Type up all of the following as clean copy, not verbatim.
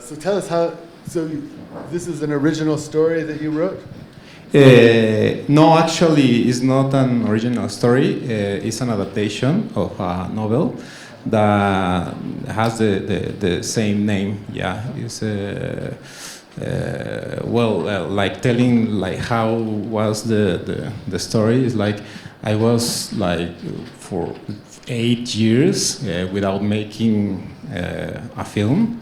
So tell us how. So this is an original story that you wrote? No, actually, it's not an original story. It's an adaptation of a novel that has the same name. Yeah, it's like telling like how was the story. It's like I was like for 8 years without making a film.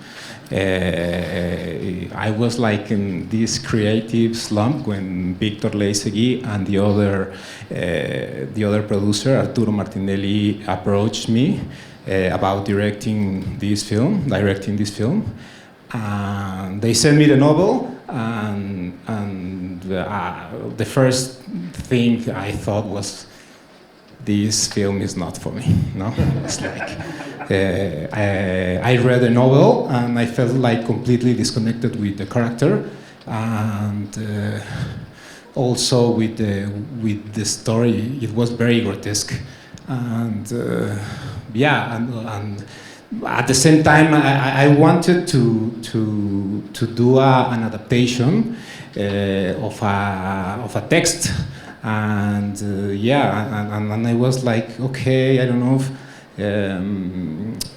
I was like in this creative slump when Victor Leisegui and the other producer Arturo Martinelli approached me about directing this film. And they sent me the novel, and the first thing I thought was, this film is not for me. No, it's like I read the novel and I felt like completely disconnected with the character, and also with the story. It was very grotesque, and and at the same time I wanted to do an adaptation of a text. And and I was like, okay, I don't know if,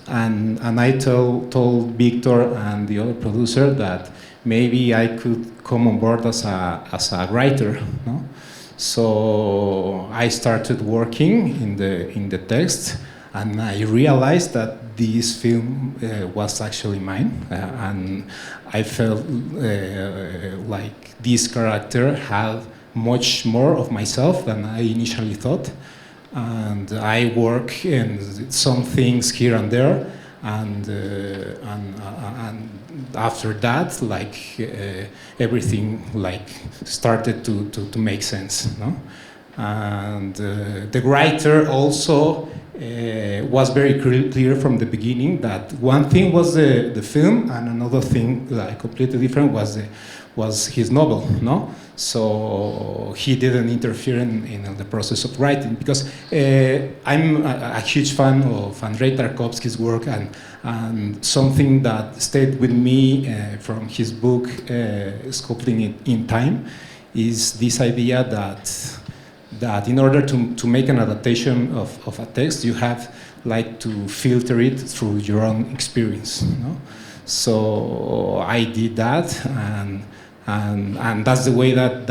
and I told Victor and the other producer that maybe I could come on board as a writer, no? So I started working in the text, and I realized that this film was actually mine, and I felt like this character had much more of myself than I initially thought, and I work in some things here and there, and after that, like everything like started to make sense, no? And the writer also was very clear from the beginning that one thing was the film, and another thing like completely different was his novel, no? So he didn't interfere in the process of writing, because I'm a huge fan of Andrei Tarkovsky's work, and something that stayed with me from his book Sculpting It in Time is this idea that in order to make an adaptation of a text, you have like to filter it through your own experience, no? So I did that, and that's the way that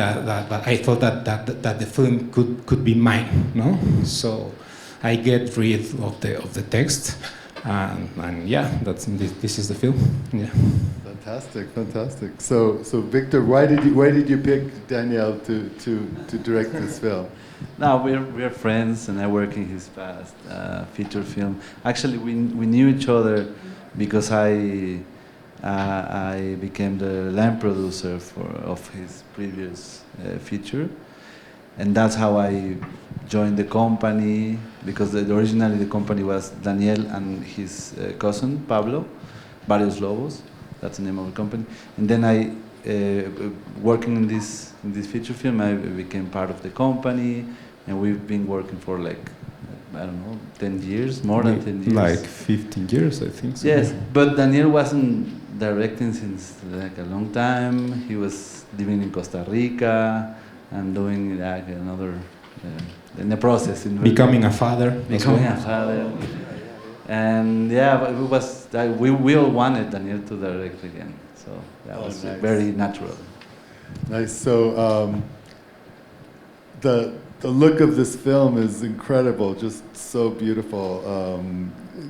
I thought that the film could be mine, no? So I get rid of the text, and yeah, this is the film. Yeah. Fantastic. So Victor, why did you pick Daniel to direct this film? No, we're friends, and I work in his past feature film. Actually, we knew each other because I became the line producer of his previous feature, and that's how I joined the company, because originally the company was Daniel and his cousin Pablo, Varios Lobos, that's the name of the company. And then I, working in this feature film, I became part of the company, and we've been working for like, I don't know, 10 years, more than 10 years. Like 15 years, I think so. Yes, but Daniel wasn't directing since like a long time. He was living in Costa Rica and doing like another, in the process. Becoming a father. And yeah, but it was, we all wanted Daniel to direct again. So that was nice. Very natural. Nice. So the look of this film is incredible, just so beautiful.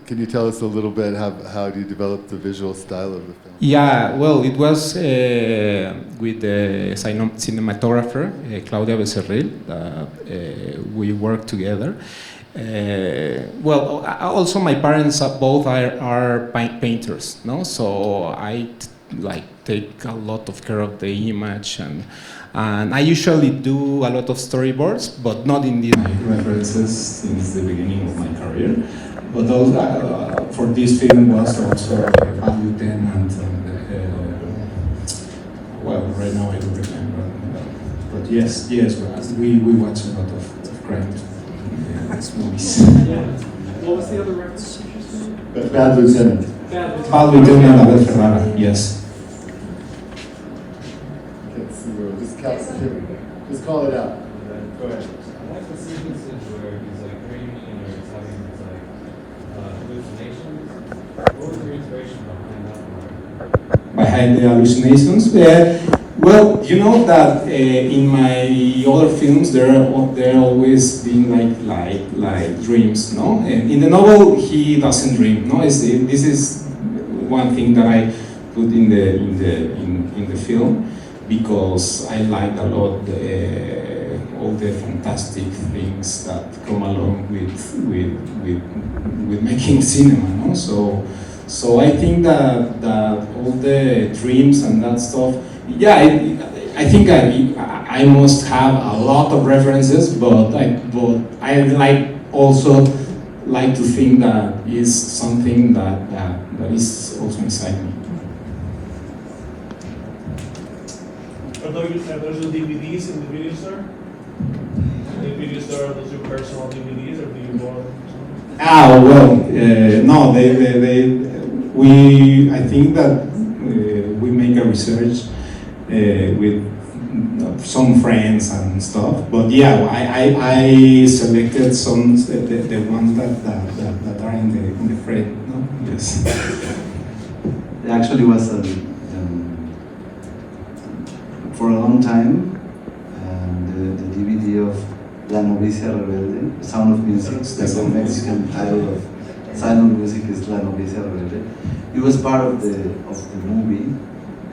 Can you tell us a little bit how do you develop the visual style of the film? Yeah, well, it was with the cinematographer Claudia Becerril that we worked together. Well, also my parents both are painters, no? So I like take a lot of care of the image, and I usually do a lot of storyboards, but not in these references since the beginning of my career. But those, for this film was also Value 10 and well, right now I don't remember. But yes, we watch a lot of crime movies. What was the other reference? Bad Lieutenant. Pablo y Tena la vez Ferrara, yes. Can't see where, just call it out. Go ahead. I like the sequences where he's like dreaming or he's having these like hallucinations. What was your inspiration behind that part? Behind the hallucinations? Well, you know that in my other films there always been like dreams, no? And in the novel he doesn't dream, no? This is one thing that I put in the film because I like a lot all the fantastic things that come along with making cinema, no? So I think that all the dreams and that stuff, yeah, I think I must have a lot of references, but I also like to think that is something that is also inside me. Are those the DVDs in the video store? In the video store, are those your personal DVDs, or do you borrow them? Well, no, I think that we make a research with some friends and stuff, but yeah, I selected some the ones that are in the frame, no? Yes. It actually was for a long time the DVD of La Novicia Rebelde, The Sound of Music. That's the Mexican title of silent music is La Novicia Rebelde. It was part of the movie,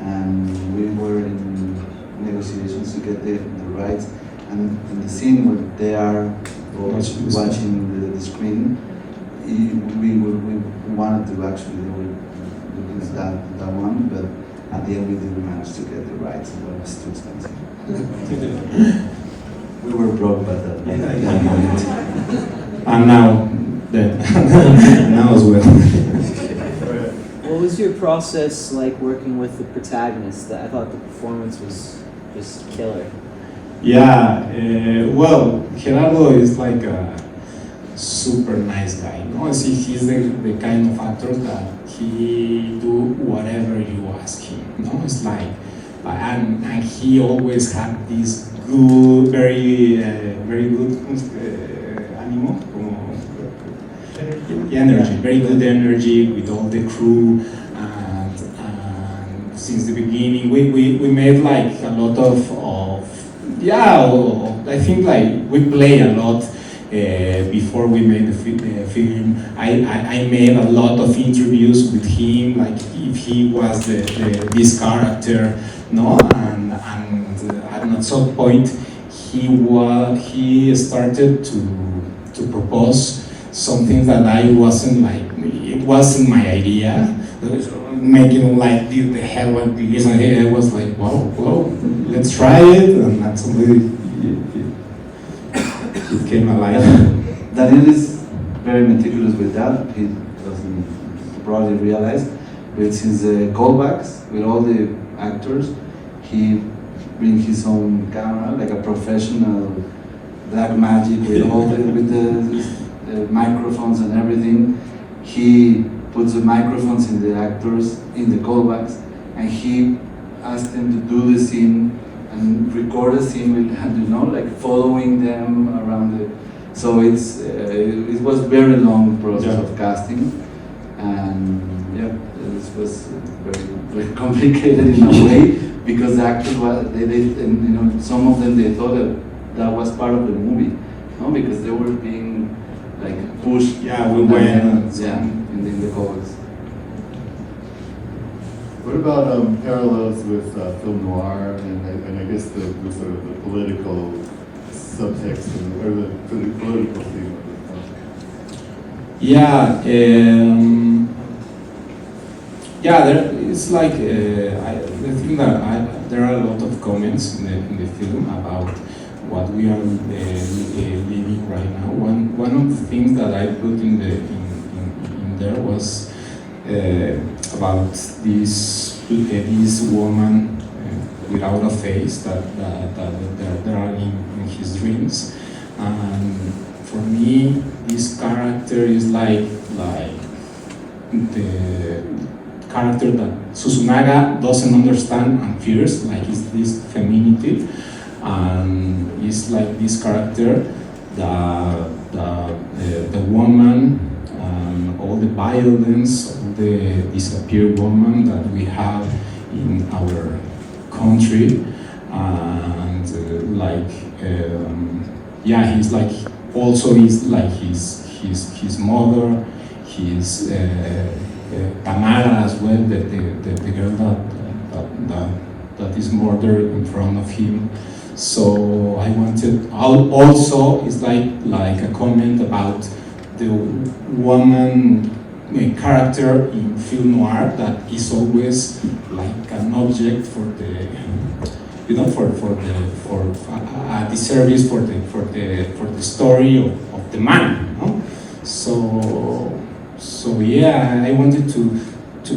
and we were in negotiations to get the rights. And in the scene where they are watching the screen, we wanted to actually do that one, but at the end we didn't manage to get the rights, and it was too expensive. We were broke by that moment. And now, now as well. What was your process like working with the protagonist? I thought the performance was just killer. Yeah, well, Gerardo is like a super nice guy. No, see, he's the kind of actor that he do whatever you ask him. No, it's like, and he always had this good, very good ánimo, como energy, very good energy with all the crew, and since the beginning we made like a lot of I think like we play a lot before we made the film. I made a lot of interviews with him, like if he was this character, no, and at some point he started to propose something that I wasn't like, it wasn't my idea. Making like the hell of this, and I was like, wow, let's try it, and that's really it came alive. Daniel is very meticulous with that. He doesn't probably realize, but since the callbacks with all the actors, he brings his own camera, like a professional black magic with all the microphones and everything. He puts the microphones in the actors in the callbacks, and he asked them to do the scene and record a scene with, like following them around the. So it was very long process of casting, and this was very complicated in a way because the actors some of them they thought that was part of the movie, no, because they were being like pushed. Yeah, we went. In the covers. What about parallels with film noir and I guess the sort of the political subtext or the political theme of the film? Yeah, it's like the thing that there are a lot of comments in the film about what we are living right now. One of the things that I put in there was about this woman without a face that are in his dreams, and for me this character is like the character that Zuzunaga doesn't understand and fears, like is this femininity, and it's like this character, the woman, and all the violence of the disappeared woman that we have in our country, and he's like also is like his mother, his Tamara as well, the girl that is murdered in front of him. So I wanted also it's like a comment about the woman character in film noir that is always like an object for the the service for the story of the man. No? So yeah, I wanted to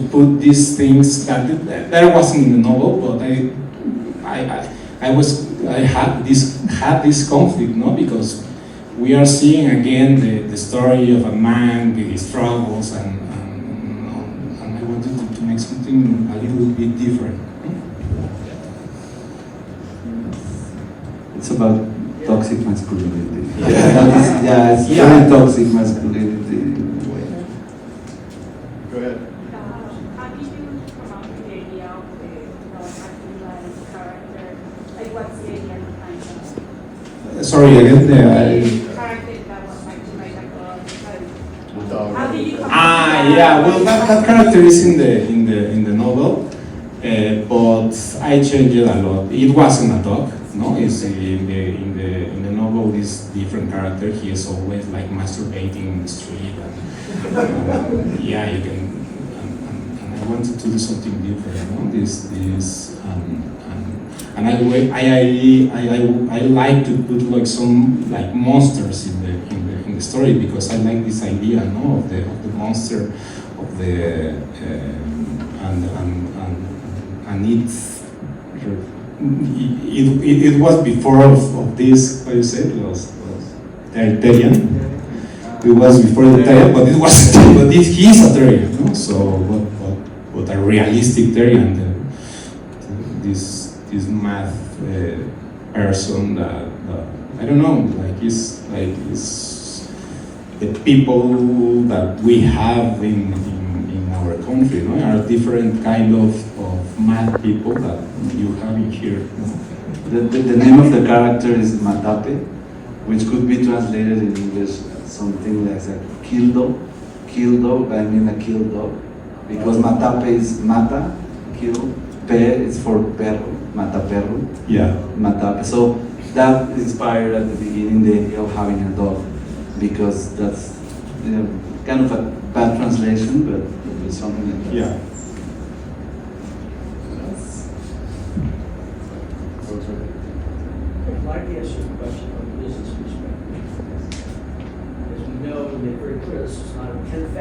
put these things that wasn't in the novel, but I had this conflict, no, because we are seeing again the story of a man with his struggles, and I wanted to make something a little bit different. It's about toxic masculinity. Yeah. It's very toxic masculinity in a way. Go ahead. How did you come up with the idea of the masculine character? Like, what's the idea behind that? Sorry again. The character that was like to write The dog. how did you come Well, that character is in the novel, but I changed it a lot. It wasn't a dog. No, it's in the novel. This different character. He is always like masturbating in the street, and you can. And I wanted to do something different. No? And I like to put like some like monsters in the story, because I like this idea, no, of the monster, of the and it was before of this, what you say, was Terrian. It was before the Terrian, but it was, but he's a Terrian, no? So, but a realistic Terrian, this math person that I don't know, like is the people that we have in our country, no, are different kind of math people that you have in here. No? The name of the character is Matape, which could be translated in English something like a kill dog. I mean a kill dog, because Matape is mata, kill, pe is for perro, mata perro. Yeah. Matape. So that inspired at the beginning the idea of having a dog, because that's kind of a bad translation, but it's something like that. Yeah. I'd like to ask you a question from a business perspective. As we know, and they're very clear, this is not a $10,000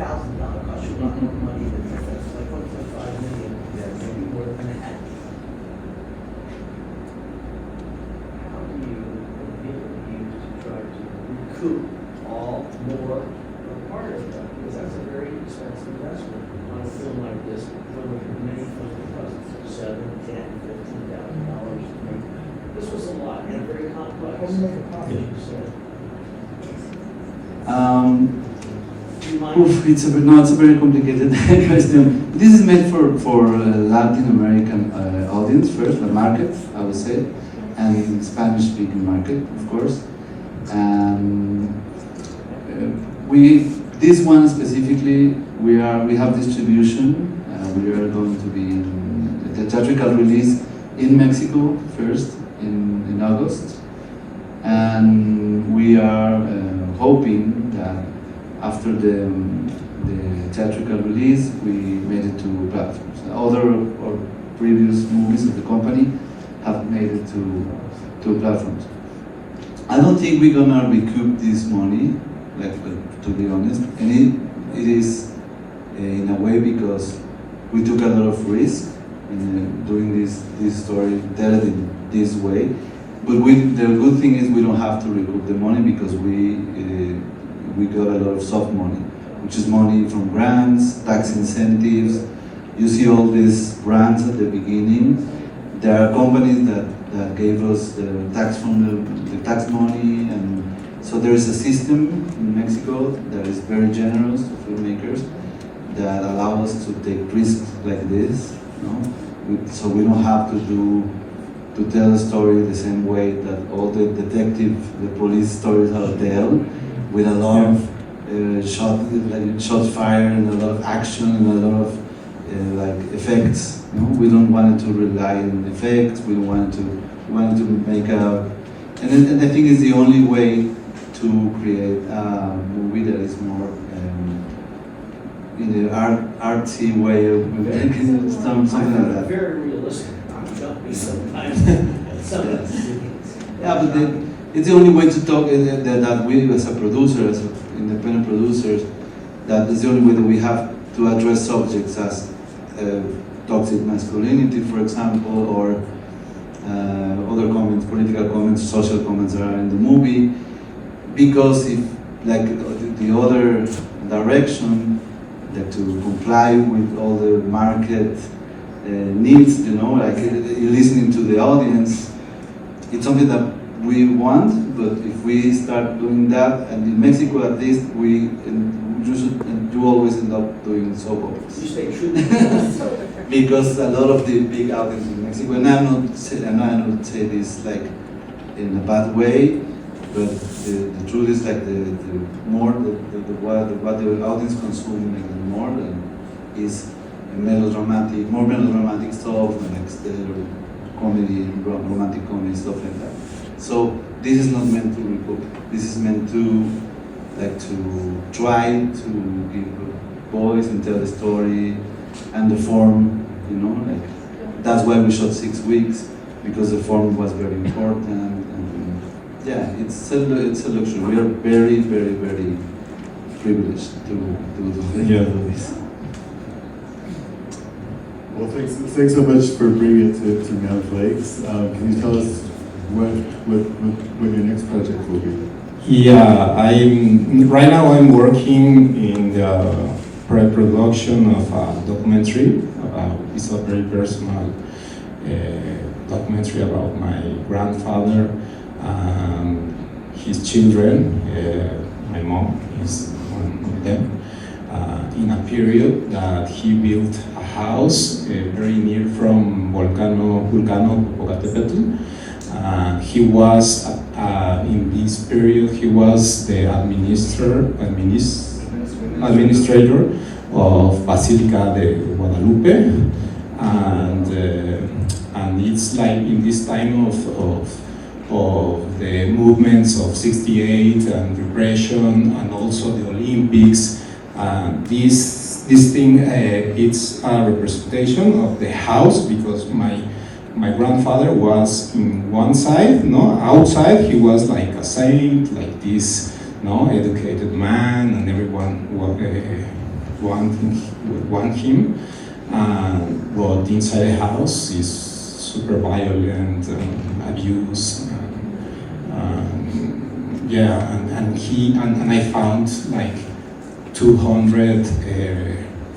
cost, you a lot more money than that. It's like 1.5 million, maybe more than that. How do you use to try to recoup all more or part of that? Because that's a very expensive investment on a film like this. One of many films that cost $7,000, $10,000, $15,000 to make. This was a lot and very complex. As you said. Do you mind? It's a very complicated question. This is made for Latin American audience first, the market, I would say, and Spanish-speaking market, of course. This one specifically, we have distribution. We are going to be in the theatrical release in Mexico first in August, and we are hoping that after the theatrical release, we made it to platforms. Other or previous movies of the company have made it to platforms. I don't think we're gonna recoup this money, like to be honest, and it is in a way because we took a lot of risk in doing this story, tell it in this way. But the good thing is we don't have to recoup the money because we got a lot of soft money which is money from grants, tax incentives. You see all these grants at the beginning. There are companies that gave us the tax money, and so there is a system in Mexico that is very generous to filmmakers that allow us to take risks like this. So we don't have to tell a story the same way that all the police stories are told, with a lot of shots fired and a lot of action and a lot of effects. We don't want to rely on effects. We want to make and I think it's the only way to create a movie that is more in the artsy way of making something like that. Very realistic. I'm jumpy sometimes. Yeah, but it's the only way to talk that we, as a producer, as independent producers, that is the only way that we have to address subjects as toxic masculinity, for example, or other comments, political comments, social comments that are in the movie. Because if, like the other direction, that to comply with all the market needs, like listening to the audience, it's something that we want, but if we start doing that, and in Mexico at least, you always end up doing soap operas. You stay true to that. Because a lot of the big audience in Mexico, and I'm not say this like in a bad way, but the truth is like what the audience consumes more is more melodramatic stuff, like comedy, romantic comedy, stuff like that. So this is not meant to recook. This is meant to try to give voice and tell the story and the form. That's why we shot 6 weeks, because the form was very important. And yeah, it's a luxury. We are very, very, very privileged to do this. Well, thanks so much for bringing it to Mammoth Lakes. Can you tell us what your next project will be? Yeah, right now I'm working in the pre-production of a documentary. It's a very personal documentary about my grandfather and his children. My mom is one of them. In a period that he built a house very near from Vulcano Popocatépetl. He was in this period. He was the administrator of Basilica de Guadalupe, and it's like in this time of the movements of '68 and repression, and also the Olympics. This thing, it's a representation of the house, because my grandfather was in one side, outside he was like a saint, like this, educated man, and everyone want him. But inside the house is super violent, abuse, and I found like 200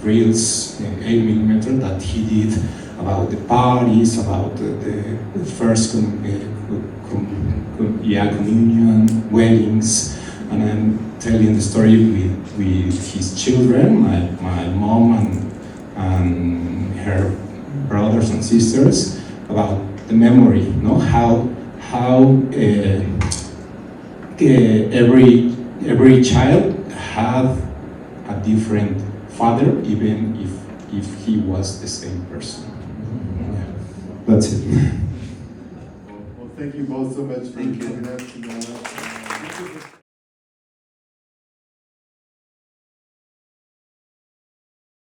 reels, 8mm, that he did about the parties, about the first communion, weddings, and I'm telling the story with his children, my mom and her brothers and sisters, about the memory, how every child had a different father, even if he was the same person. Yeah. That's it. Well, thank you both so much for Thank you. coming out tonight.